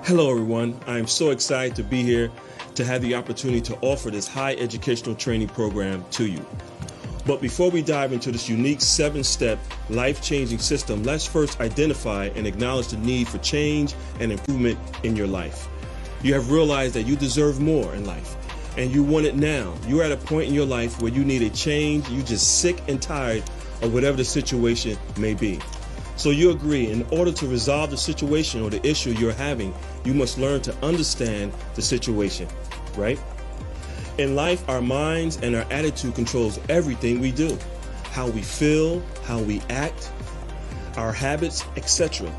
Hello, everyone. I am so excited to be here to have the opportunity to offer this high educational training program to you. But before we dive into this unique 7-step life-changing system, let's first identify and acknowledge the need for change and improvement in your life. You have realized that you deserve more in life, and you want it now. You're at a point in your life where you need a change. You're just sick and tired of whatever the situation may be. So you agree, in order to resolve the situation or the issue you're having, you must learn to understand the situation, right? In life, our minds and our attitude controls everything we do. How we feel, how we act, our habits, etc.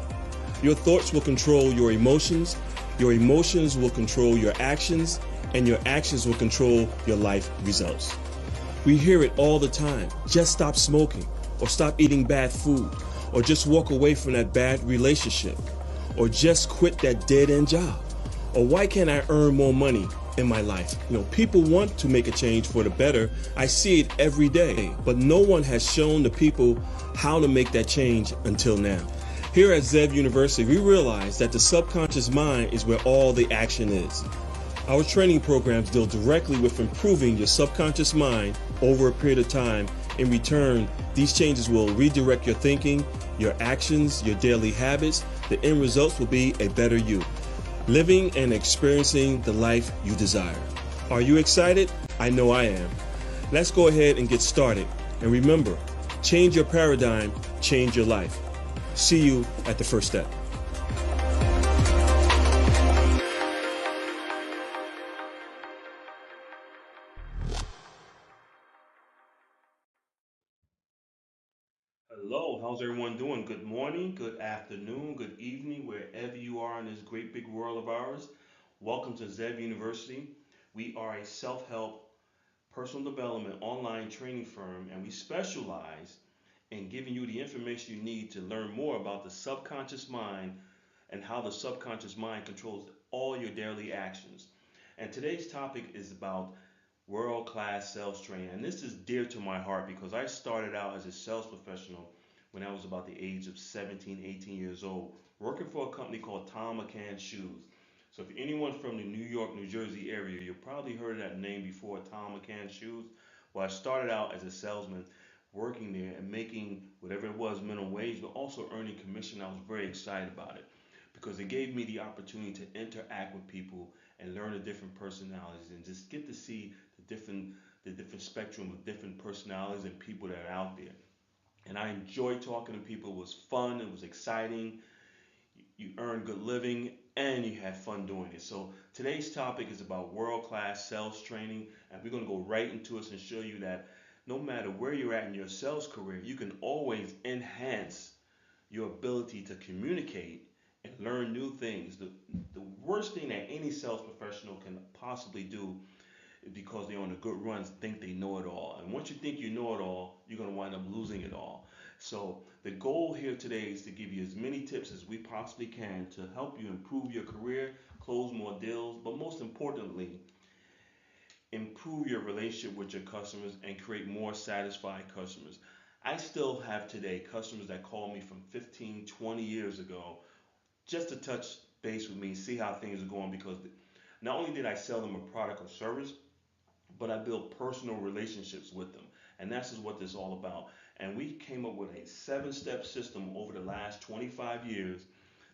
Your thoughts will control your emotions will control your actions, and your actions will control your life results. We hear it all the time. Just stop smoking, or stop eating bad food, or just walk away from that bad relationship, or just quit that dead-end job, or why can't I earn more money in my life? People want to make a change for the better. I see it every day, but no one has shown the people how to make that change until now. Here at Zev University, we realize that the subconscious mind is where all the action is. Our training programs deal directly with improving your subconscious mind over a period of time. In return, these changes will redirect your thinking, your actions, your daily habits. The end results will be a better you, living and experiencing the life you desire. Are you excited? I know I am. Let's go ahead and get started. And remember, change your paradigm, change your life. See you at the first step. Hello, how's everyone doing? Good morning, good afternoon, good evening, wherever you are in this great big world of ours. Welcome to Zev University. We are a self-help personal development online training firm, and we specialize in giving you the information you need to learn more about the subconscious mind and how the subconscious mind controls all your daily actions. And today's topic is about world-class sales training. And this is dear to my heart because I started out as a sales professional when I was about the age of 17, 18 years old, working for a company called Tom McCann Shoes. So if anyone from the New York, New Jersey area, you've probably heard of that name before, Tom McCann Shoes. Well, I started out as a salesman working there and making whatever it was minimum wage, but also earning commission. I was very excited about it because it gave me the opportunity to interact with people and learn the different personalities and just get to see the different spectrum of different personalities and people that are out there. And I enjoyed talking to people. It was fun. It was exciting. You earned good living and you had fun doing it. So today's topic is about world-class sales training, and we're going to go right into it and show you that no matter where you're at in your sales career, you can always enhance your ability to communicate and learn new things. The worst thing that any sales professional can possibly do, because they're on a good run, think they know it all. And once you think you know it all, you're going to wind up losing it all. So the goal here today is to give you as many tips as we possibly can to help you improve your career, close more deals, but most importantly, improve your relationship with your customers and create more satisfied customers. I still have today customers that call me from 15, 20 years ago just to touch base with me, see how things are going, because not only did I sell them a product or service, but I built personal relationships with them. And that's just what this is all about. And we came up with a 7-step system over the last 25 years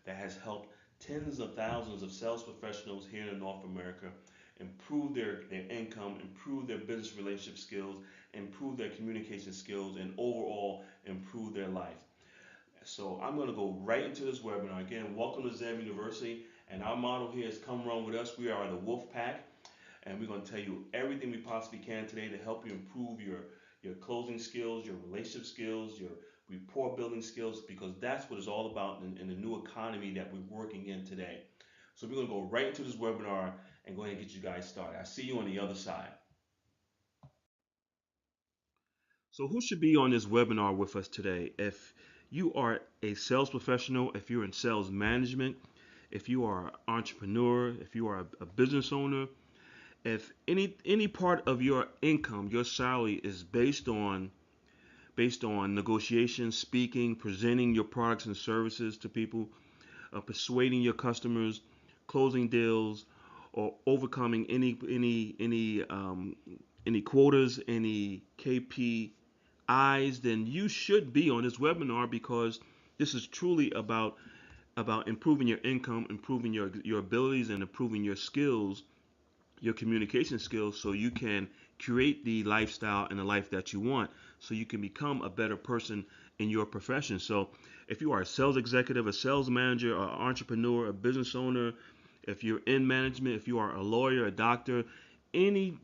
that has helped tens of thousands of sales professionals here in North America improve their income, improve their business relationship skills, improve their communication skills, and overall improve their life. So I'm going to go right into this webinar. Again, welcome to Zev University. And our motto here is come run with us. We are the Wolf Pack, and we're going to tell you everything we possibly can today to help you improve your closing skills, your relationship skills, your rapport building skills, because that's what it's all about in the new economy that we're working in today. So we're going to go right into this webinar and go ahead and get you guys started. I see you on the other side. So who should be on this webinar with us today? If you are a sales professional, if you're in sales management, if you are an entrepreneur, if you are a business owner, if any part of your income, your salary is based on negotiation, speaking, presenting your products and services to people, persuading your customers, closing deals, or overcoming any quotas, any KPIs, then you should be on this webinar, because this is truly about improving your income, improving your abilities, and improving your skills, your communication skills, so you can create the lifestyle and the life that you want, so you can become a better person in your profession. So if you are a sales executive, a sales manager, an entrepreneur, a business owner, if you're in management, if you are a lawyer, a doctor, any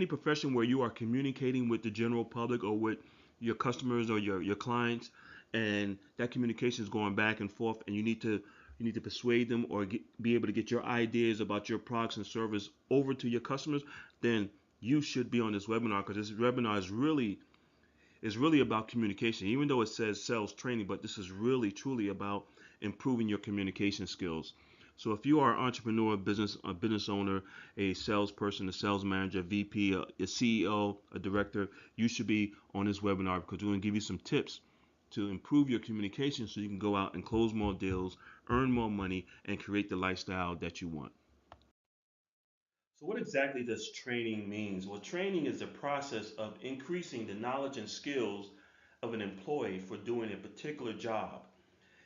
profession where you are communicating with the general public or with your customers or your clients, and that communication is going back and forth, and you need to persuade them, or be able to get your ideas about your products and service over to your customers, then you should be on this webinar, because this webinar is really about communication. Even though it says sales training, but this is really truly about improving your communication skills. So if you are an entrepreneur, a business owner, a salesperson, a sales manager, a VP, a CEO, a director, you should be on this webinar, because we're going to give you some tips to improve your communication, so you can go out and close more deals, earn more money, and create the lifestyle that you want. So what exactly does training mean? Well, training is the process of increasing the knowledge and skills of an employee for doing a particular job.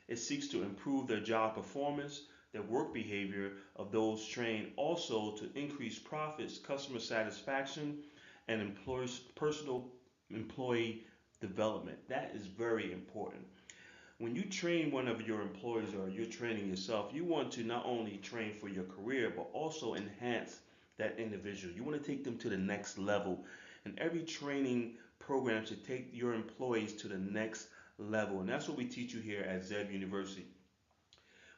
It seeks to improve their job performance, their work behavior of those trained, also to increase profits, customer satisfaction, and employees' personal employee development. That is very important. When you train one of your employees, or you're training yourself, you want to not only train for your career, but also enhance that individual. You want to take them to the next level. And every training program should take your employees to the next level. And that's what we teach you here at Zev University.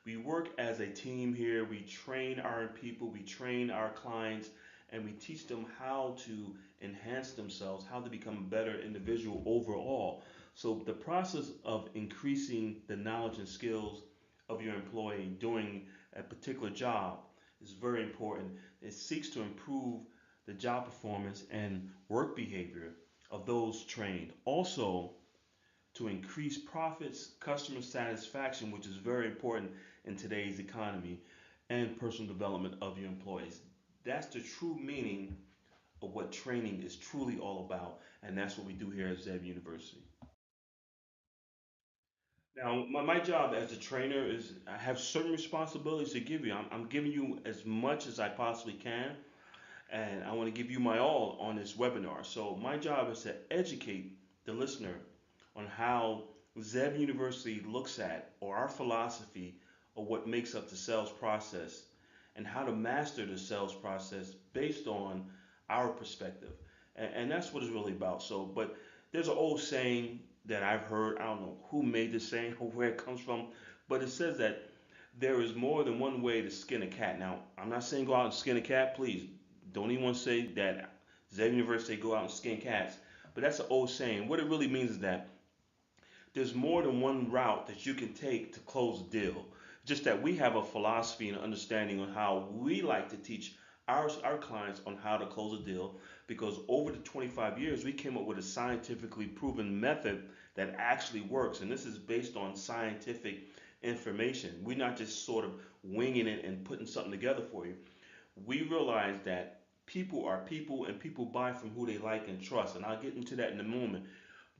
We work as a team here. We train our people, we train our clients, and we teach them how to enhance themselves, how to become a better individual overall. So the process of increasing the knowledge and skills of your employee doing a particular job is very important. It seeks to improve the job performance and work behavior of those trained. Also, to increase profits, customer satisfaction, which is very important in today's economy, and personal development of your employees. That's the true meaning of what training is truly all about, and that's what we do here at Zev University. Now, my job as a trainer is, I have certain responsibilities to give you. I'm giving you as much as I possibly can, and I want to give you my all on this webinar. So my job is to educate the listener on how Zeb University looks at, or our philosophy of what makes up the sales process, and how to master the sales process based on our perspective. And that's what it's really about. So, but there's an old saying that I've heard, I don't know who made this saying or where it comes from, but it says that there is more than one way to skin a cat. Now, I'm not saying go out and skin a cat, please. Don't anyone say that Zeb University go out and skin cats. But that's an old saying. What it really means is that there's more than one route that you can take to close a deal. Just that we have a philosophy and understanding on how we like to teach our clients on how to close a deal, because over the 25 years we came up with a scientifically proven method that actually works, and this is based on scientific information. We're not just sort of winging it and putting something together for you. We realize that people are people, and people buy from who they like and trust, and I'll get into that in a moment.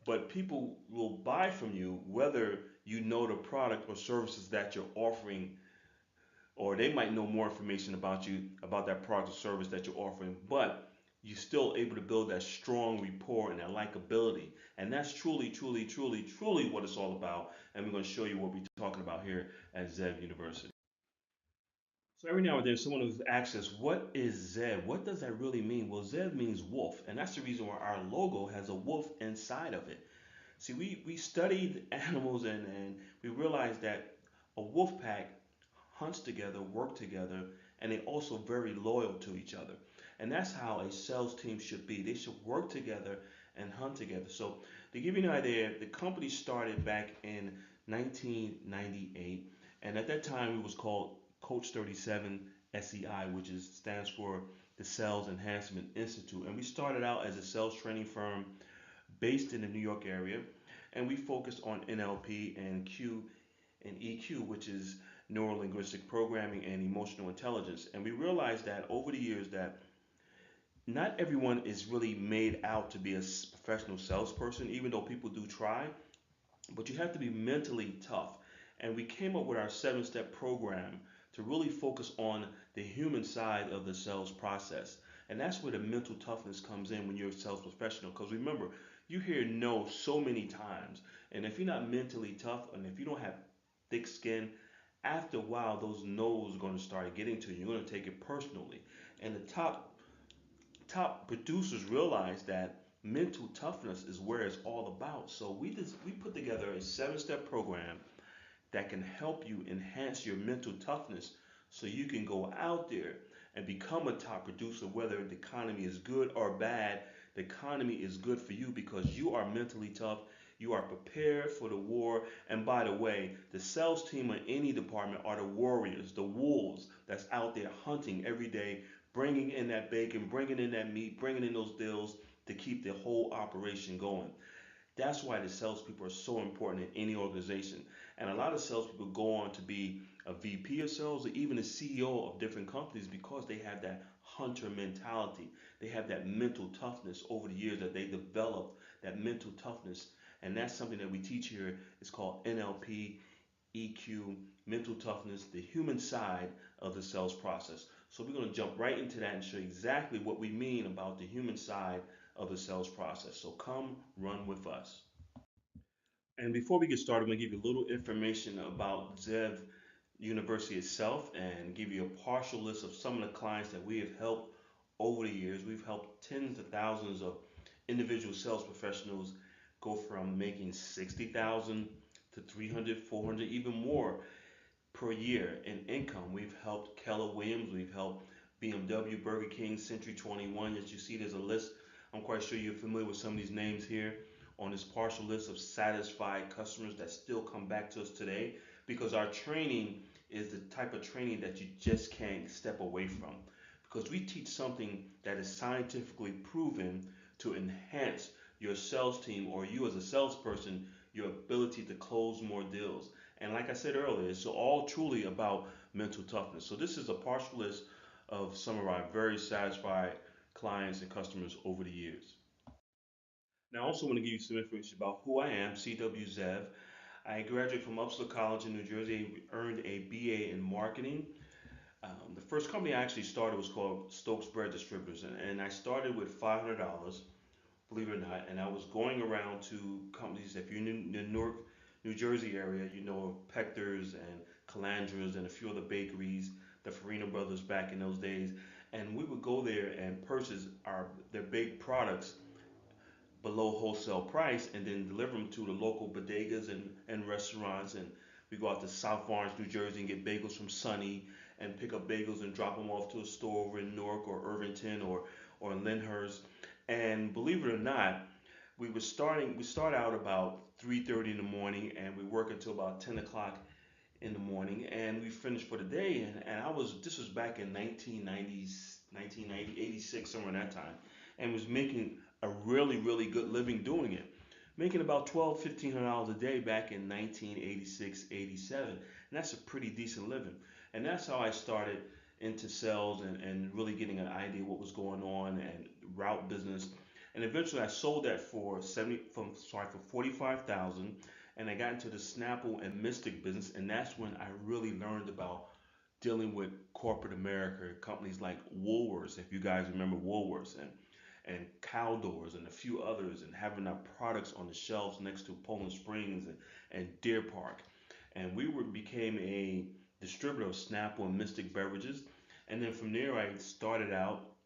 But people will buy from you whether you know the product or services that you're offering, or they might know more information about you, about that product or service that you're offering, but you're still able to build that strong rapport and that likability. And that's truly, truly, truly, truly what it's all about. And we're going to show you what we're talking about here at Zev University. So every now and then someone who asks us, what is Zev? What does that really mean? Well, Zev means wolf, and that's the reason why our logo has a wolf inside of it. See, we studied animals, and we realized that a wolf pack hunts together, work together, and they also very loyal to each other. And that's how a sales team should be. They should work together and hunt together. So to give you an idea, the company started back in 1998, and at that time it was called Coach 37 SEI, which stands for the Sales Enhancement Institute. And we started out as a sales training firm based in the New York area, and we focused on NLP and Q and EQ, which is neurolinguistic programming, and emotional intelligence. And we realized that over the years that not everyone is really made out to be a professional salesperson, even though people do try, but you have to be mentally tough. And we came up with our 7 step program to really focus on the human side of the sales process. And that's where the mental toughness comes in when you're a sales professional. Because remember, you hear no so many times. And if you're not mentally tough and if you don't have thick skin, after a while, those no's are going to start getting to you. You're going to take it personally. And the top producers realize that mental toughness is where it's all about. So we put together a 7 step program that can help you enhance your mental toughness so you can go out there and become a top producer, whether the economy is good or bad. The economy is good for you because you are mentally tough. You are prepared for the war. And by the way, the sales team in any department are the warriors, the wolves that's out there hunting every day, bringing in that bacon, bringing in that meat, bringing in those deals to keep the whole operation going. That's why the salespeople are so important in any organization. And a lot of salespeople go on to be a VP of sales or even a CEO of different companies because they have that hunter mentality. They have that mental toughness over the years that they developed, that mental toughness. And that's something that we teach here. It's called NLP, EQ, mental toughness, the human side of the sales process. So we're going to jump right into that and show you exactly what we mean about the human side of the sales process. So come run with us. And before we get started, I'm going to give you a little information about Zev University itself and give you a partial list of some of the clients that we have helped over the years. We've helped tens of thousands of individual sales professionals go from making 60,000 to 300, 400, even more per year in income. We've helped Keller Williams, we've helped BMW, Burger King, Century 21. As you see, there's a list. I'm quite sure you're familiar with some of these names here on this partial list of satisfied customers that still come back to us today because our training is the type of training that you just can't step away from because we teach something that is scientifically proven to enhance your sales team or you as a salesperson, your ability to close more deals. And like I said earlier, it's all truly about mental toughness. So this is a partial list of some of our very satisfied clients and customers over the years. Now, I also want to give you some information about who I am, C.W. Zev. I graduated from Upsala College in New Jersey, earned a BA in marketing. The first company I actually started was called Stokes Bread Distributors, and I started with $500, believe it or not, and I was going around to companies. If you're in the Newark, New Jersey area, you know of Pector's and Calandra's and a few other bakeries, the Farina Brothers back in those days, and we would go there and purchase their baked products below wholesale price and then deliver them to the local bodegas and restaurants. And we go out to South Orange, New Jersey and get bagels from Sunny and pick up bagels and drop them off to a store over in Newark or Irvington or Lyndhurst. And believe it or not, we start out about 3:30 in the morning and we work until about 10 o'clock in the morning and we finish for the day. And this was back in 1990s, 1990, 86, somewhere in that time, and was making a really, really good living doing it. Making about 12, $1,500 a day back in 1986, 87. And that's a pretty decent living. And that's how I started into sales and really getting an idea what was going on and route business. And eventually I sold that for 45,000 and I got into the Snapple and Mystic business and that's when I really learned about dealing with corporate America, companies like Woolworths, if you guys remember Woolworths, and Caldors and a few others, and having our products on the shelves next to Poland Springs and Deer Park. And became a distributor of Snapple and Mystic beverages. And then from there, I started out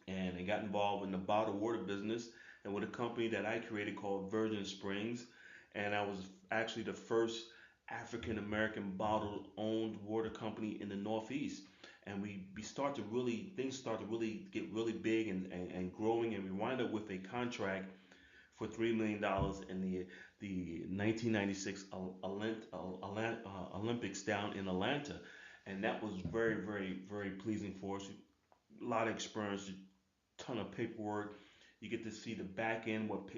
and I got involved in the bottled water business and with a company that I created called Virgin Springs. And I was actually the first African American bottled owned water company in the Northeast. And we start to really, things start to really get really big and growing. And we wind up with a contract for $3 million in the 1996 Olympics down in Atlanta. And that was very, very, very pleasing for us. A lot of experience, a ton of paperwork. You get to see the back end, what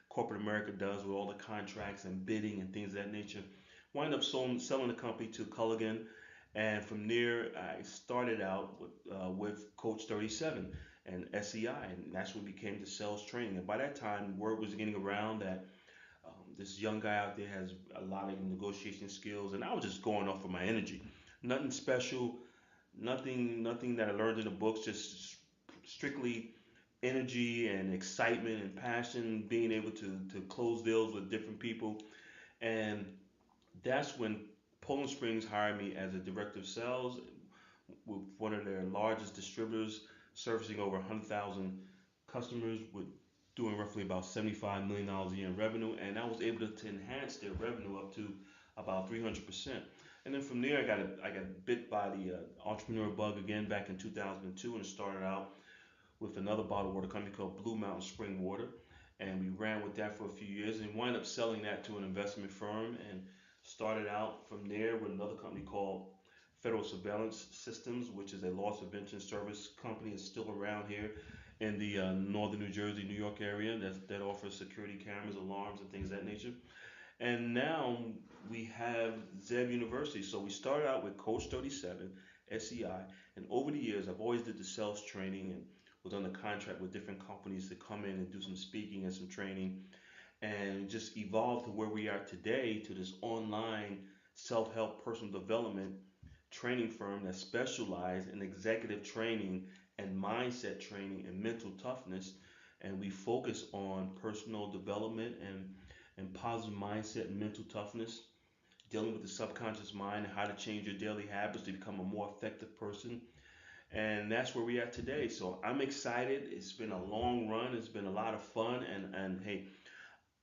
corporate America does with all the contracts and bidding and things of that nature. Wind up selling the company to Culligan, and from there I started out with Coach 37 and SEI, and that's when it became the sales training. And by that time, word was getting around that this young guy out there has a lot of negotiation skills, and I was just going off of my energy. Nothing special, nothing that I learned in the books, just strictly energy and excitement and passion, being able to close deals with different people. And that's when Poland Springs hired me as a director of sales with one of their largest distributors, servicing over 100,000 customers with doing roughly about $75 million a year in revenue, and I was able to enhance their revenue up to about 300%. And then from there, I got bit by the entrepreneur bug again back in 2002, and started out with another bottled water company called Blue Mountain Spring Water, and we ran with that for a few years, and wound up selling that to an investment firm, and started out from there with another company called Federal Surveillance Systems, which is a loss prevention service company. It's still around here in the northern New Jersey, New York area that offers security cameras, alarms, and things of that nature. And now we have Zeb University. So we started out with Coach 37, SEI, and over the years I've always did the sales training and was on the contract with different companies to come in and do some speaking and some training, and just evolved to where we are today, to this online self-help personal development training firm that specializes in executive training and mindset training and mental toughness. And we focus on personal development and positive mindset and mental toughness, dealing with the subconscious mind and how to change your daily habits to become a more effective person. And that's where we're at today. So I'm excited. It's been a long run. It's been a lot of fun. And hey,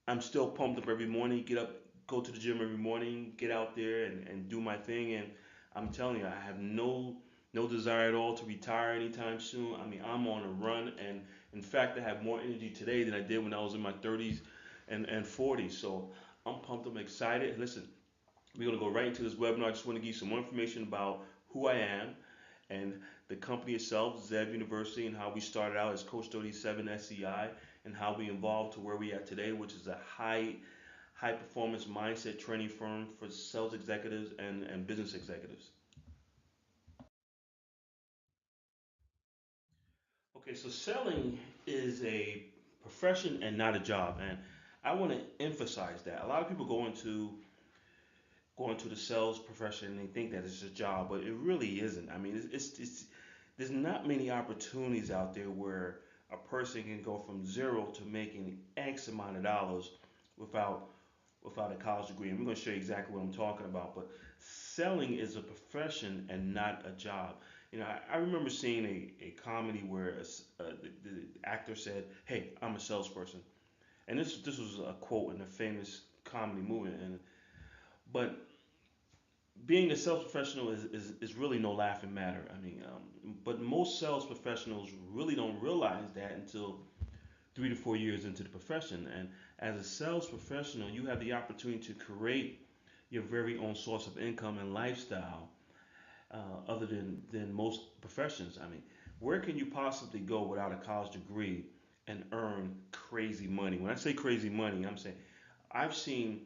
I'm still pumped up every morning. Get up, go to the gym every morning, get out there and do my thing. And I'm telling you, I have no desire at all to retire anytime soon. I mean, I'm on a run, and in fact, I have more energy today than I did when I was in my 30s and 40s. So I'm pumped. I'm excited. Listen, we're gonna go right into this webinar. I just want to give you some more information about who I am and the company itself, Zeb University, and how we started out as Coach 37 SEI, and how we evolved to where we are today, which is a high performance mindset training firm for sales executives and business executives. Okay, so selling is a profession and not a job, and I want to emphasize that. A lot of people go into the sales profession and they think that it's a job, but it really isn't. I mean, it's there's not many opportunities out there where a person can go from zero to making X amount of dollars without without a college degree. And we're going to show you exactly what I'm talking about. But selling is a profession and not a job. I remember seeing a comedy where the actor said, "Hey, I'm a salesperson," and this was a quote in a famous comedy movie. And but being a sales professional is really no laughing matter. I mean, but most sales professionals really don't realize that until 3 to 4 years into the profession. And as a sales professional, you have the opportunity to create your very own source of income and lifestyle, other than most professions. I mean, where can you possibly go without a college degree and earn crazy money? When I say crazy money, I'm saying I've seen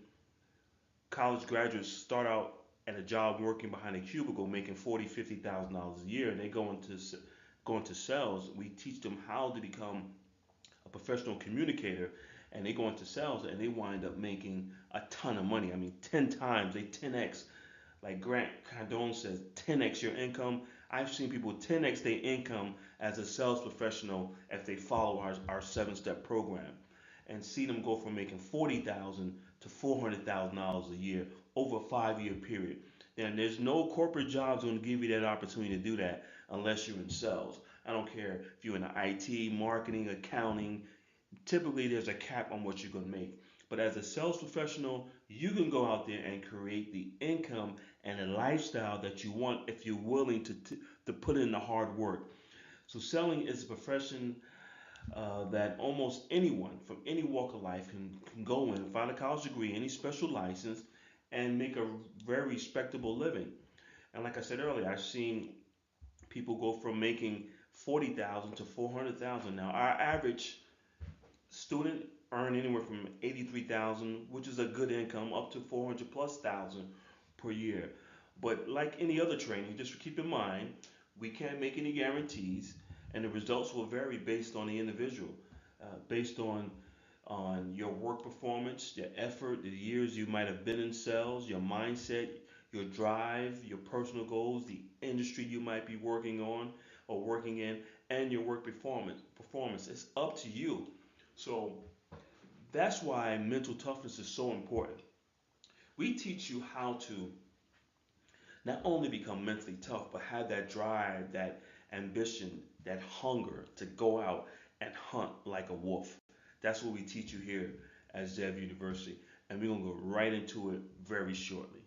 college graduates start out at a job working behind a cubicle making 40, $50,000 a year, and they go into sales. We teach them how to become a professional communicator, and they go into sales and they wind up making a ton of money. I mean, 10 times, they 10x. Like Grant Cardone says, 10x your income. I've seen people 10x their income as a sales professional if they follow our 7-step program, and see them go from making 40,000 to $400,000 a year over a 5-year period. And there's no corporate jobs going to give you that opportunity to do that unless you're in sales. I don't care if you're in IT, marketing, accounting. Typically, there's a cap on what you're going to make. But as a sales professional, you can go out there and create the income and a lifestyle that you want if you're willing to put in the hard work. So selling is a profession that almost anyone from any walk of life can go in, find a college degree, any special license, and make a very respectable living. And like I said earlier, I've seen people go from making 40,000 to 400,000. Now, our average student earn anywhere from 83,000, which is a good income, up to 400 plus thousand per year. But like any other training, just keep in mind, we can't make any guarantees, and the results will vary based on the individual, based on your work performance, your effort, the years you might have been in sales, your mindset, your drive, your personal goals, the industry you might be working on or working in, and your work performance. It's up to you. So that's why mental toughness is so important. We teach you how to not only become mentally tough, but have that drive, that ambition, that hunger to go out and hunt like a wolf. That's what we teach you here at Zev University. And we're going to go right into it very shortly.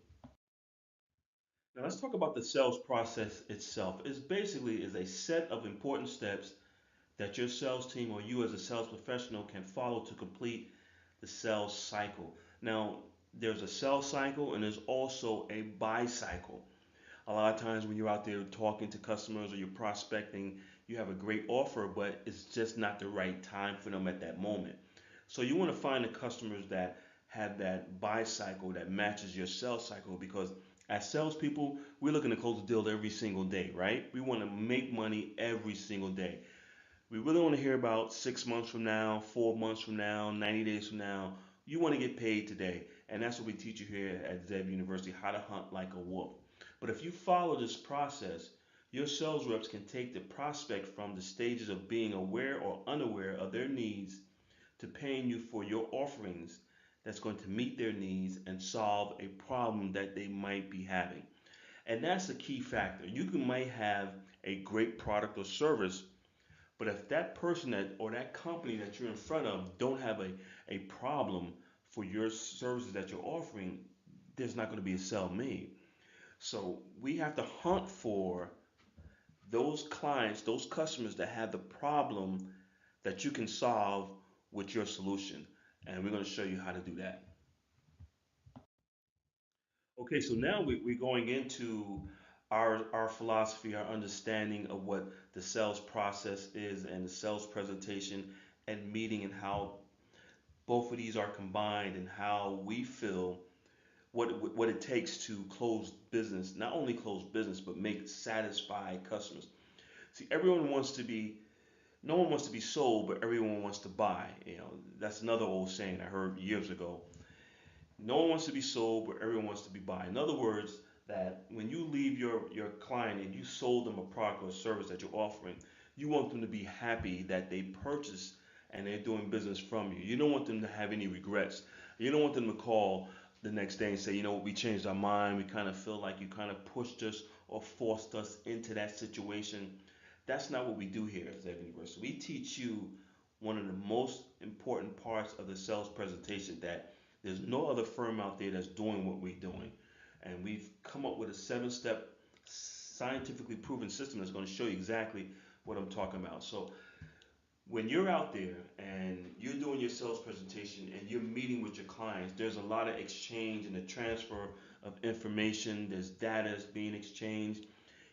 Now let's talk about the sales process itself. It's basically is a set of important steps that your sales team or you as a sales professional can follow to complete the sales cycle. Now, there's a sales cycle and there's also a buy cycle. A lot of times when you're out there talking to customers or you're prospecting, you have a great offer, but it's just not the right time for them at that moment. So you want to find the customers that have that buy cycle that matches your sales cycle because as salespeople, we're looking to close a deal every single day, right? We want to make money every single day. We really want to hear about 6 months from now, 4 months from now, 90 days from now. You want to get paid today. And that's what we teach you here at Zeb University, how to hunt like a wolf. But if you follow this process, your sales reps can take the prospect from the stages of being aware or unaware of their needs to paying you for your offerings that's going to meet their needs and solve a problem that they might be having. And that's a key factor. Might have a great product or service, but if that person that or that company that you're in front of don't have a problem for your services that you're offering, there's not going to be a sell made. So we have to hunt for those clients, those customers that have the problem that you can solve with your solution. And we're going to show you how to do that. Okay, so now we're going into our philosophy, our understanding of what the sales process is and the sales presentation and meeting and how both of these are combined and how we feel what it takes to close business, not only close business, but make satisfied customers. See, no one wants to be sold, but everyone wants to buy. That's another old saying I heard years ago. No one wants to be sold, but everyone wants to be bought. In other words, that when you leave your client and you sold them a product or a service that you're offering, you want them to be happy that they purchased and they're doing business from you. You don't want them to have any regrets. You don't want them to call the next day and say, we changed our mind. We kind of feel like you kind of pushed us or forced us into that situation. That's not what we do here at Zeb University. We teach you one of the most important parts of the sales presentation that there's no other firm out there that's doing what we're doing. And we've come up with a 7 step scientifically proven system that's going to show you exactly what I'm talking about. So when you're out there and you're doing your sales presentation and you're meeting with your clients, there's a lot of exchange and the transfer of information. There's data that's being exchanged.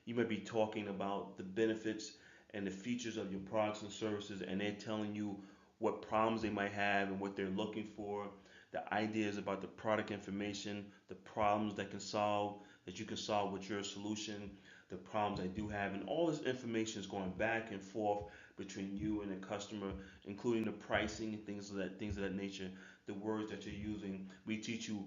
You might be talking about the benefits and the features of your products and services, and they're telling you what problems they might have and what they're looking for, the ideas about the product information, the problems that you can solve with your solution, the problems I do have, and all this information is going back and forth between you and the customer, including the pricing and things of that nature, the words that you're using. We teach you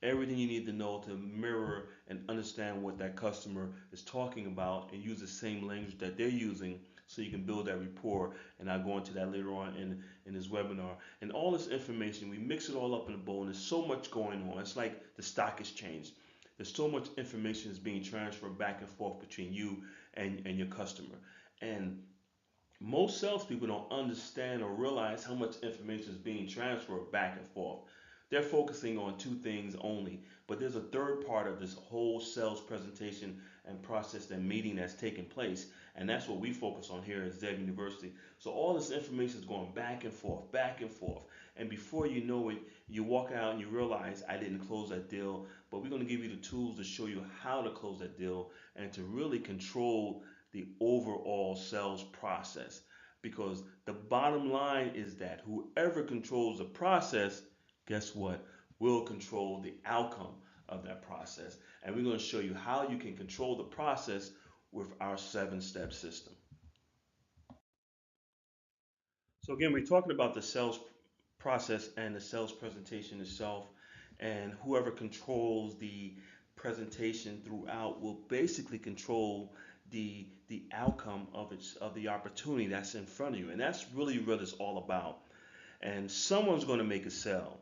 everything you need to know to mirror and understand what that customer is talking about and use the same language that they're using so you can build that rapport. And I'll go into that later on in this webinar. And all this information, we mix it all up in a bowl, and there's so much going on. It's like the stock exchange. There's so much information is being transferred back and forth between you and your customer. And most salespeople don't understand or realize how much information is being transferred back and forth. They're focusing on two things only, but there's a third part of this whole sales presentation and process and meeting that's taking place, and that's what we focus on here at Zeb University. So all this information is going back and forth, and before you know it, you walk out and you realize I didn't close that deal, but we're going to give you the tools to show you how to close that deal and to really control the overall sales process. because the bottom line is that whoever controls the process, guess what, will control the outcome of that process. And we're going to show you how you can control the process with our 7-step system. So again, we're talking about the sales process and the sales presentation itself, and whoever controls the presentation throughout will basically control the outcome of the opportunity that's in front of you, and that's really what it's all about. And someone's going to make a sale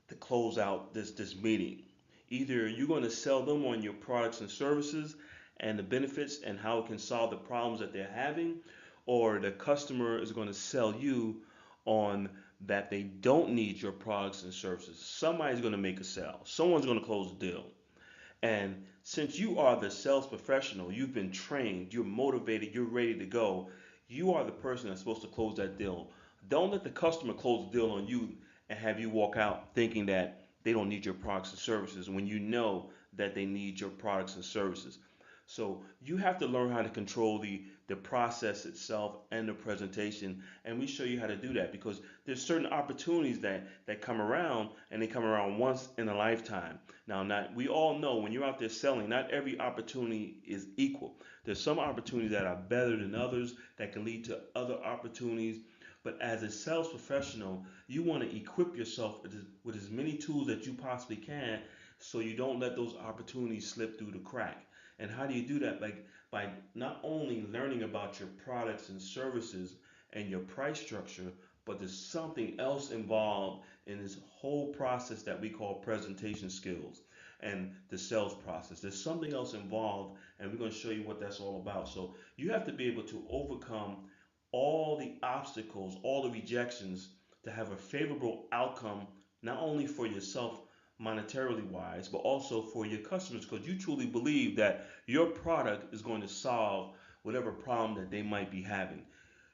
to close out this meeting. Either you're going to sell them on your products and services and the benefits and how it can solve the problems that they're having, or the customer is going to sell you on that they don't need your products and services. Somebody's going to make a sale. Someone's going to close the deal. And since you are the sales professional, you've been trained, you're motivated, you're ready to go, you are the person that's supposed to close that deal. Don't let the customer close the deal on you and have you walk out thinking that they don't need your products and services when you know that they need your products and services. So you have to learn how to control the process itself and the presentation, and we show you how to do that because there's certain opportunities that come around, and they come around once in a lifetime. Now, not we all know when you're out there selling, not every opportunity is equal. There's some opportunities that are better than others that can lead to other opportunities. But as a sales professional, you want to equip yourself with as many tools that you possibly can so you don't let those opportunities slip through the crack. And how do you do that? Like by not only learning about your products and services and your price structure, but there's something else involved in this whole process that we call presentation skills and the sales process. There's something else involved, and we're going to show you what that's all about. So you have to be able to overcome all the obstacles, all the rejections to have a favorable outcome, not only for yourself monetarily wise, but also for your customers, because you truly believe that your product is going to solve whatever problem that they might be having.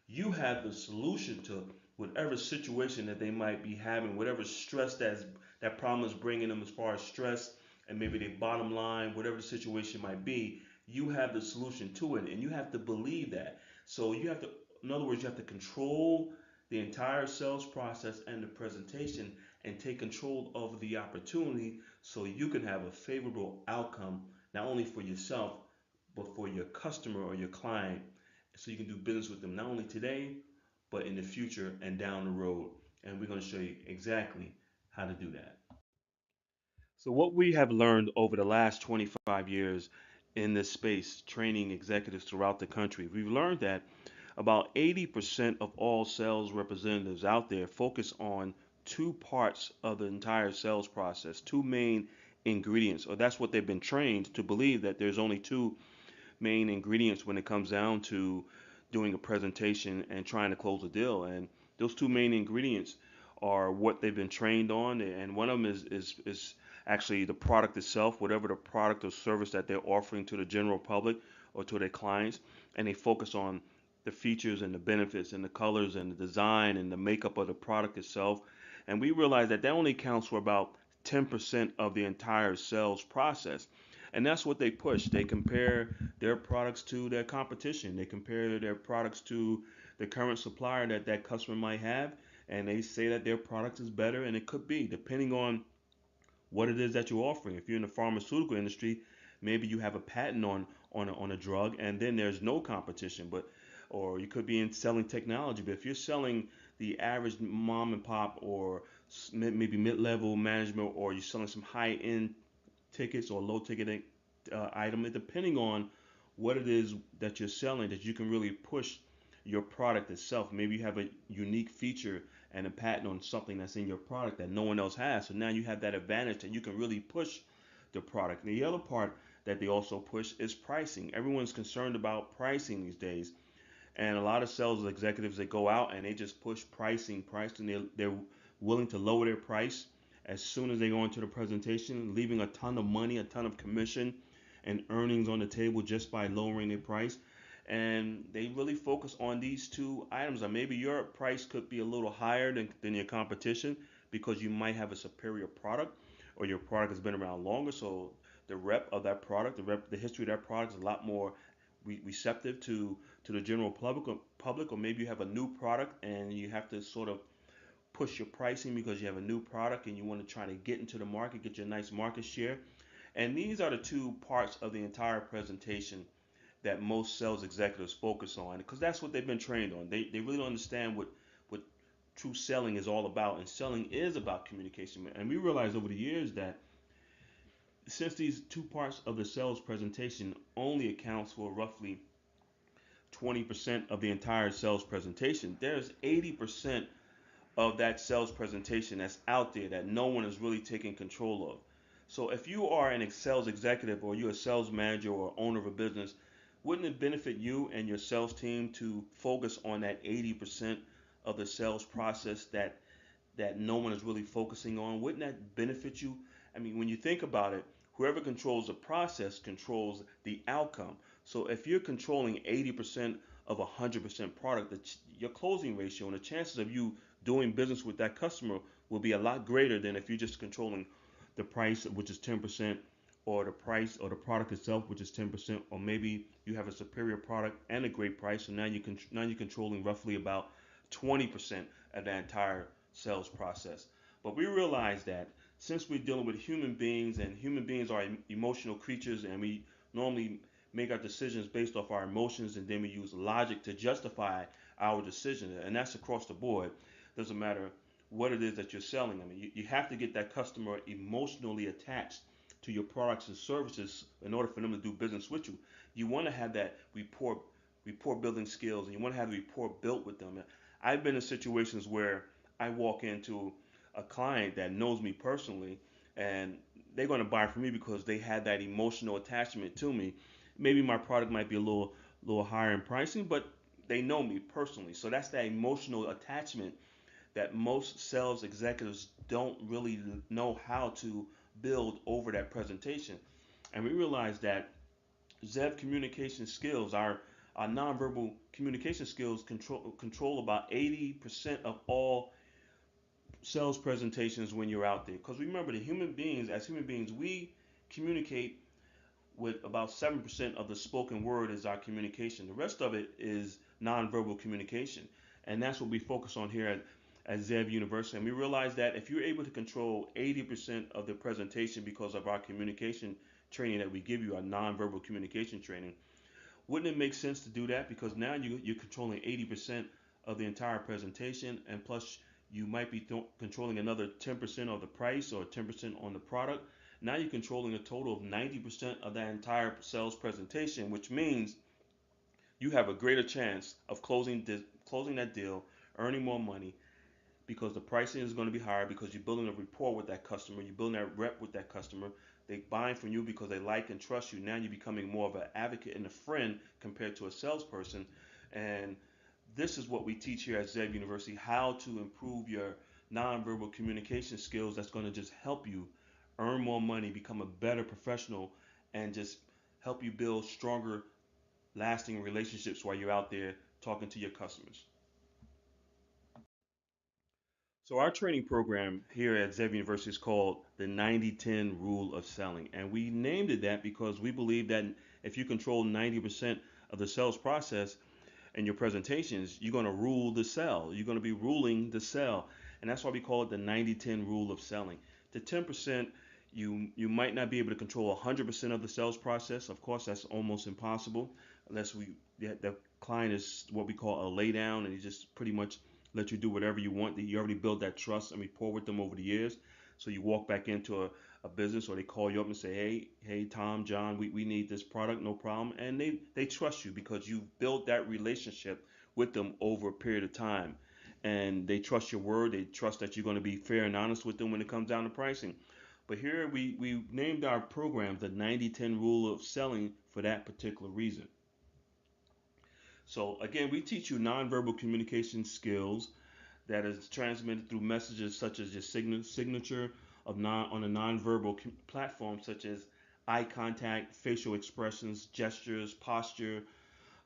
You have the solution to whatever situation that they might be having, whatever stress that problem is bringing them as far as stress and maybe their bottom line, whatever the situation might be. You have the solution to it, and you have to believe that. So you have to, in other words, you have to control the entire sales process and the presentation and take control of the opportunity so you can have a favorable outcome not only for yourself but for your customer or your client, so you can do business with them not only today but in the future and down the road. And we're going to show you exactly how to do that. So what we have learned over the last 25 years in this space, training executives throughout the country, we've learned that about 80% of all sales representatives out there focus on two parts of the entire sales process, two main ingredients, or that's what they've been trained to believe, that there's only two main ingredients when it comes down to doing a presentation and trying to close a deal. And those two main ingredients are what they've been trained on, and one of them is actually the product itself, whatever the product or service that they're offering to the general public or to their clients, and they focus on the features and the benefits and the colors and the design and the makeup of the product itself. And we realize that that only counts for about 10% of the entire sales process. And that's what they push. They compare their products to their competition. They compare their products to the current supplier that that customer might have, and they say that their product is better, and it could be, depending on what it is that you're offering. If you're in the pharmaceutical industry, maybe you have a patent on a drug, and then there's no competition. But or you could be in selling technology. But if you're selling the average mom and pop, or maybe mid-level management, or you're selling some high-end tickets or low ticket item, depending on what it is that you're selling, that you can really push your product itself. Maybe you have a unique feature and a patent on something that's in your product that no one else has. So now you have that advantage that you can really push the product. And the other part that they also push is pricing. Everyone's concerned about pricing these days. And a lot of sales executives, they go out and they just push pricing. They're willing to lower their price as soon as they go into the presentation, leaving a ton of money, a ton of commission and earnings on the table just by lowering their price. And they really focus on these two items. Or maybe your price could be a little higher than your competition because you might have a superior product, or your product has been around longer. So the rep of that product, the history of that product is a lot more receptive to the general public, or maybe you have a new product and you have to sort of push your pricing because you have a new product and you want to try to get into the market, get your nice market share. And these are the two parts of the entire presentation that most sales executives focus on because that's what they've been trained on. They really don't understand what true selling is all about, and selling is about communication. And we realized over the years that since these two parts of the sales presentation only accounts for roughly 20% of the entire sales presentation, there's 80% of that sales presentation that's out there that no one is really taking control of. So if you are an sales executive or you're a sales manager or owner of a business, wouldn't it benefit you and your sales team to focus on that 80% of the sales process that no one is really focusing on? Wouldn't that benefit you? I mean, when you think about it, whoever controls the process controls the outcome. So if you're controlling 80% of 100% product, your closing ratio and the chances of you doing business with that customer will be a lot greater than if you're just controlling the price, which is 10%, or the price or the product itself, which is 10%, or maybe you have a superior product and a great price, so now you're controlling roughly about 20% of the entire sales process. But we realize that since we're dealing with human beings, and human beings are emotional creatures, and we normally make our decisions based off our emotions, and then we use logic to justify our decision, and that's across the board. Doesn't matter what it is that you're selling. I mean, you have to get that customer emotionally attached to your products and services in order for them to do business with you. You want to have that rapport building skills, and you want to have the rapport built with them. I've been in situations where I walk into a client that knows me personally, and they're going to buy from me because they had that emotional attachment to me. Maybe my product might be a little higher in pricing, but they know me personally. So that's that emotional attachment that most sales executives don't really know how to build over that presentation. And we realize that ZEV communication skills, our nonverbal communication skills, control about 80% of all sales presentations when you're out there. Because remember, as human beings, we communicate with about 7% of the spoken word is our communication. The rest of it is nonverbal communication. And that's what we focus on here at ZEV University. And we realize that if you're able to control 80% of the presentation because of our communication training that we give you, our nonverbal communication training, wouldn't it make sense to do that? Because now you're controlling 80% of the entire presentation, and plus you might be controlling another 10% of the price or 10% on the product. Now you're controlling a total of 90% of that entire sales presentation, which means you have a greater chance of closing that deal, earning more money, because the pricing is going to be higher, because you're building a rapport with that customer, you're building that rep with that customer. They buying from you because they like and trust you. Now you're becoming more of an advocate and a friend compared to a salesperson. And this is what we teach here at ZEV University: how to improve your nonverbal communication skills. That's going to just help you earn more money, become a better professional, and just help you build stronger, lasting relationships while you're out there talking to your customers. So our training program here at ZEV University is called the 90-10 Rule of Selling. And we named it that because we believe that if you control 90% of the sales process in your presentations, you're going to rule the sell. You're going to be ruling the sell. And that's why we call it the 90-10 Rule of Selling. The 10%, you might not be able to control 100% of the sales process. Of course, that's almost impossible unless the client is what we call a lay down, and he just pretty much let you do whatever you want. You already build that trust and rapport with them over the years. So you walk back into a business, or they call you up and say, hey, Tom, John, we need this product, no problem. And they trust you because you've built that relationship with them over a period of time. And they trust your word. They trust that you're going to be fair and honest with them when it comes down to pricing. But here we named our program the 90-10 Rule of Selling for that particular reason. So again, we teach you nonverbal communication skills that is transmitted through messages such as your signature on a nonverbal platform, such as eye contact, facial expressions, gestures, posture,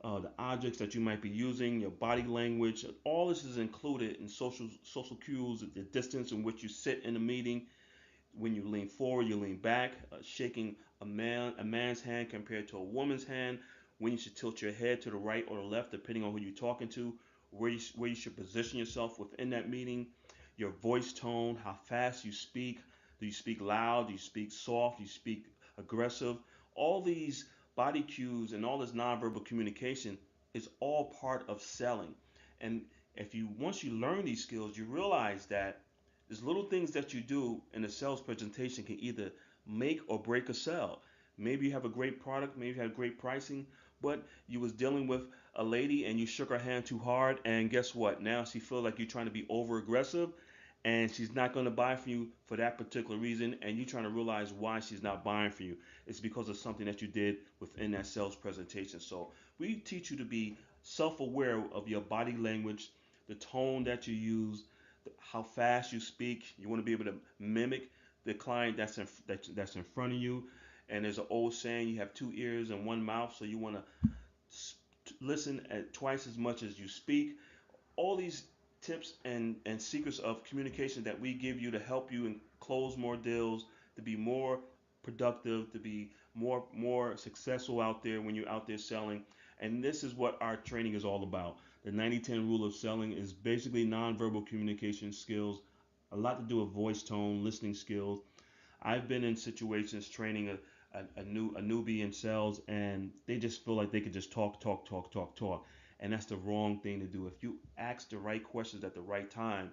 the objects that you might be using, your body language. All this is included in social cues, the distance in which you sit in a meeting. When you lean forward, you lean back, shaking a man's hand compared to a woman's hand, when you should tilt your head to the right or the left, depending on who you're talking to, where you should position yourself within that meeting, your voice tone, how fast you speak. Do you speak loud? Do you speak soft? Do you speak aggressive? All these body cues and all this nonverbal communication is all part of selling. And if you once you learn these skills, you realize that there's little things that you do in a sales presentation can either make or break a sale. Maybe you have a great product, maybe you have great pricing, but you was dealing with a lady and you shook her hand too hard, and guess what? Now she feels like you're trying to be over aggressive, and she's not going to buy from you for that particular reason, and you're trying to realize why she's not buying from you. It's because of something that you did within that sales presentation. So we teach you to be self-aware of your body language, the tone that you use, how fast you speak. You want to be able to mimic the client that's in front of you. And there's an old saying: you have two ears and one mouth, so you want to listen at twice as much as you speak. All these tips and secrets of communication that we give you to help you and close more deals, to be more productive, to be more successful out there when you're out there selling. And this is what our training is all about. The 90-10 rule of selling is basically nonverbal communication skills, a lot to do with voice tone, listening skills. I've been in situations training a newbie in sales, and they just feel like they could just talk, talk, talk, talk, talk, and that's the wrong thing to do. If you ask the right questions at the right time,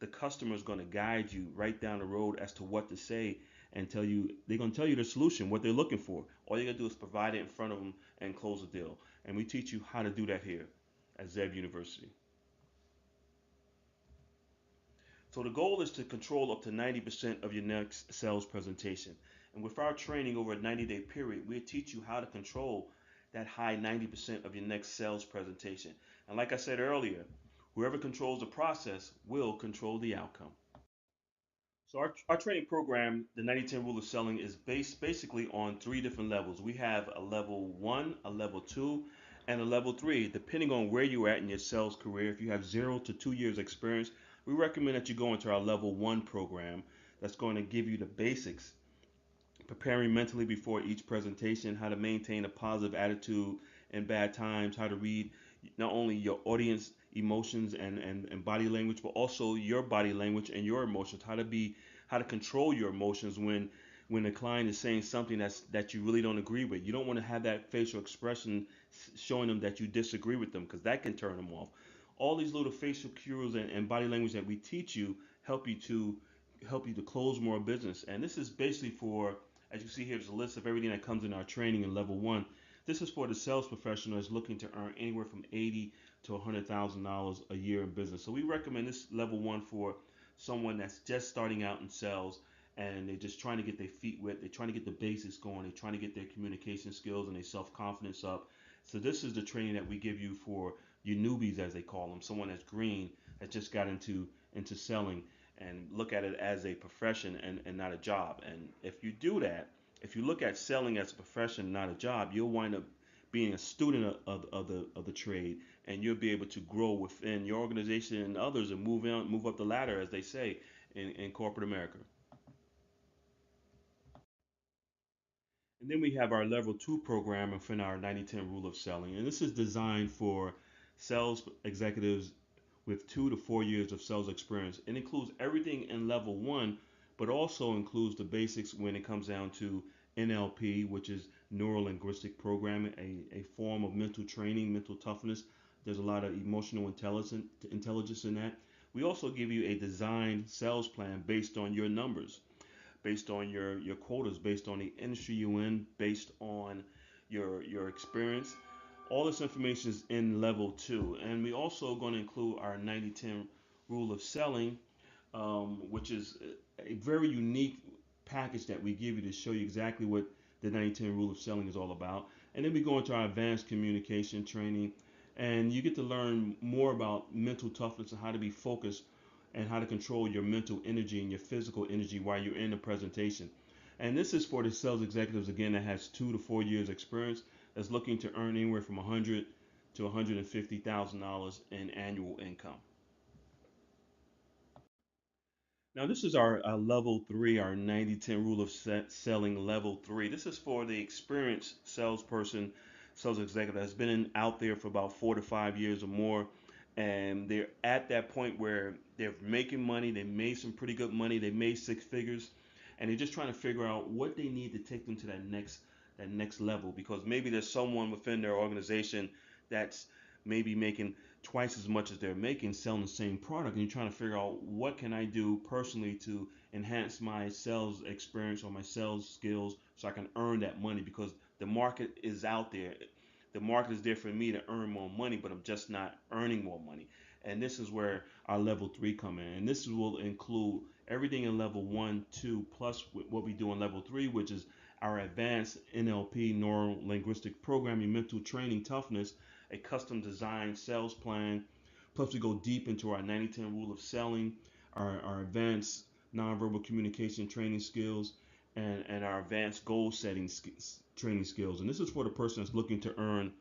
the customer is going to guide you right down the road as to what to say and tell you. They're going to tell you the solution, what they're looking for. All you got to do is provide it in front of them and close the deal. And we teach you how to do that here at Zev University. So the goal is to control up to 90% of your next sales presentation. And with our training over a 90-day period, we'll teach you how to control that high 90% of your next sales presentation. And like I said earlier, whoever controls the process will control the outcome. So our training program, the 90-10 rule of selling, is based basically on three different levels. We have a level one, a level two, and a level three, depending on where you're at in your sales career. If you have 0 to 2 years experience, we recommend that you go into our level one program. That's going to give you the basics, preparing mentally before each presentation, how to maintain a positive attitude in bad times, how to read not only your audience emotions and body language, but also your body language and your emotions, how to control your emotions when the client is saying something that you really don't agree with. You don't want to have that facial expression showing them that you disagree with them, because that can turn them off. All these little facial cues and body language that we teach you help you to close more business. And this is basically for, as you see here, there's a list of everything that comes in our training in level one. This is for the sales professional that's looking to earn anywhere from $80,000 to $100,000 a year in business. So we recommend this level one for someone that's just starting out in sales, and they're just trying to get their feet wet. They're trying to get the basics going. They're trying to get their communication skills and their self-confidence up. So this is the training that we give you for your newbies, as they call them, someone that's green, that just got into selling, and look at it as a profession and not a job. And if you do that, if you look at selling as a profession, not a job, you'll wind up being a student of the trade, and you'll be able to grow within your organization and others and move up the ladder, as they say in corporate America. And then we have our level two program within our 90-10 rule of selling. And this is designed for sales executives with 2 to 4 years of sales experience. It includes everything in level one, but also includes the basics when it comes down to NLP, which is neuro linguistic programming, a form of mental training, mental toughness. There's a lot of emotional intelligence in that. We also give you a designed sales plan based on your numbers, based on your quotas, based on the industry you're in, based on your experience. All this information is in level two, and we also going to include our 90-10 rule of selling, which is a very unique package that we give you to show you exactly what the 90-10 rule of selling is all about. And then we go into our advanced communication training, and you get to learn more about mental toughness and how to be focused and how to control your mental energy and your physical energy while you're in the presentation. And this is for the sales executives, again, that has 2 to 4 years experience, that's looking to earn anywhere from $100,000 to $150,000 in annual income. Now this is our level three, our 90-10 rule of selling level three. This is for the experienced salesperson sales executive that's been out there for about 4 to 5 years or more, and they're at that point where they're making money. They made some pretty good money. They made six figures, and they're just trying to figure out what they need to take them to that next level, because maybe there's someone within their organization that's maybe making twice as much as they're making selling the same product, and you're trying to figure out what can I do personally to enhance my sales experience or my sales skills so I can earn that money, because the market is out there. The market is there for me to earn more money, but I'm just not earning more money. And this is where our level three come in. And this will include everything in level one, two, plus what we do in level three, which is our advanced NLP, neuro linguistic programming, mental training, toughness, a custom designed sales plan. Plus, we go deep into our 90-10 rule of selling, our advanced nonverbal communication training skills, and our advanced goal setting training skills. And this is for the person that's looking to earn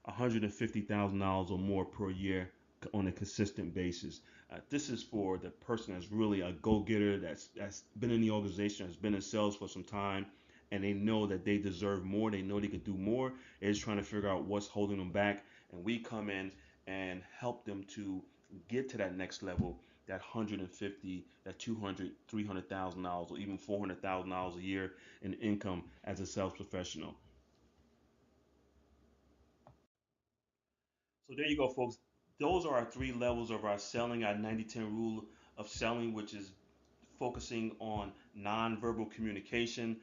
$150,000 or more per year on a consistent basis. This is for the person that's really a go-getter, that's been in the organization, has been in sales for some time, and they know that they deserve more. They know they can do more. They're just trying to figure out what's holding them back, and we come in and help them to get to that next level, that 150, that 200, $300,000, or even $400,000 a year in income as a sales professional. So there you go, folks. Those are our three levels of our selling, our 90-10 rule of selling, which is focusing on nonverbal communication,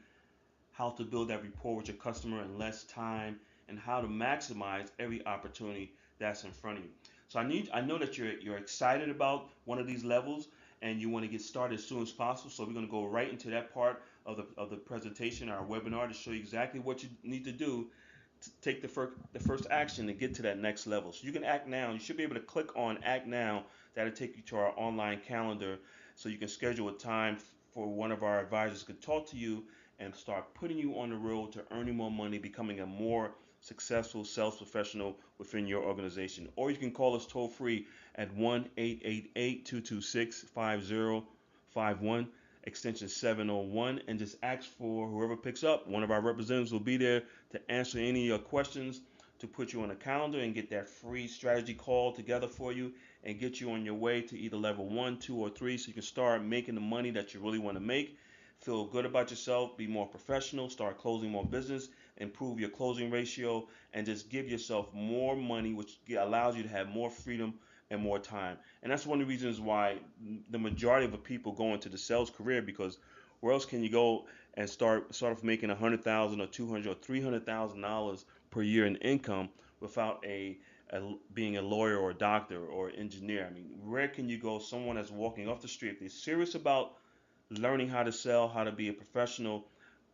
how to build that rapport with your customer in less time, and how to maximize every opportunity that's in front of you. So I know that you're excited about one of these levels and you want to get started as soon as possible. So we're going to go right into that part of the presentation, our webinar, to show you exactly what you need to do to take the first action to get to that next level. So you can act now. You should be able to click on act now. That'll take you to our online calendar, so you can schedule a time for one of our advisors to talk to you and start putting you on the road to earning more money, becoming a more successful sales professional within your organization. Or you can call us toll free at 1-888-226-5051, extension 701, and just ask for whoever picks up. One of our representatives will be there to answer any questions, to put you on a calendar and get that free strategy call together for you and get you on your way to either level one, two, or three, so you can start making the money that you really want to make, feel good about yourself, be more professional, start closing more business, improve your closing ratio, and just give yourself more money, which allows you to have more freedom and more time. And that's one of the reasons why the majority of the people go into the sales career, because where else can you go and start off making 100,000 or 200 or $300,000 per year in income without being a lawyer or a doctor or engineer? I mean, where can you go? Someone that's walking off the street, if they're serious about learning how to sell, how to be a professional,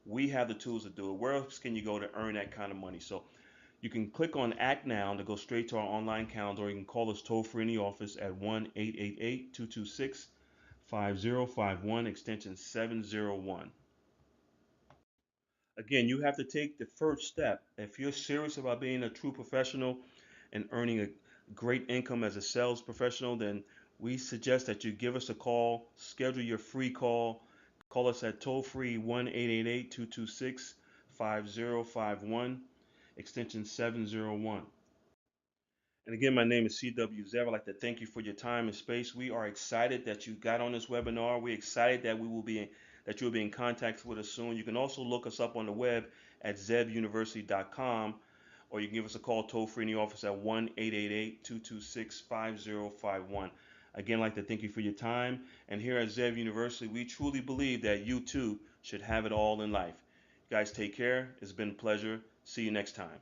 we have the tools to do it. Where else can you go to earn that kind of money? So you can click on Act Now to go straight to our online calendar, or you can call us toll free in the office at 1-888-226-5051, extension 701. Again, you have to take the first step. If you're serious about being a true professional and earning a great income as a sales professional, then we suggest that you give us a call, schedule your free call. Call us at toll free 1-888-226-5051, extension 701. And again, my name is CW Zev. I'd like to thank you for your time and space. We are excited that you got on this webinar. We're excited that you'll be in contact with us soon. You can also look us up on the web at zevuniversity.com, or you can give us a call toll free in the office at 1-888-226-5051. Again, I'd like to thank you for your time. And here at Zev University, we truly believe that you too should have it all in life. You guys take care. It's been a pleasure. See you next time.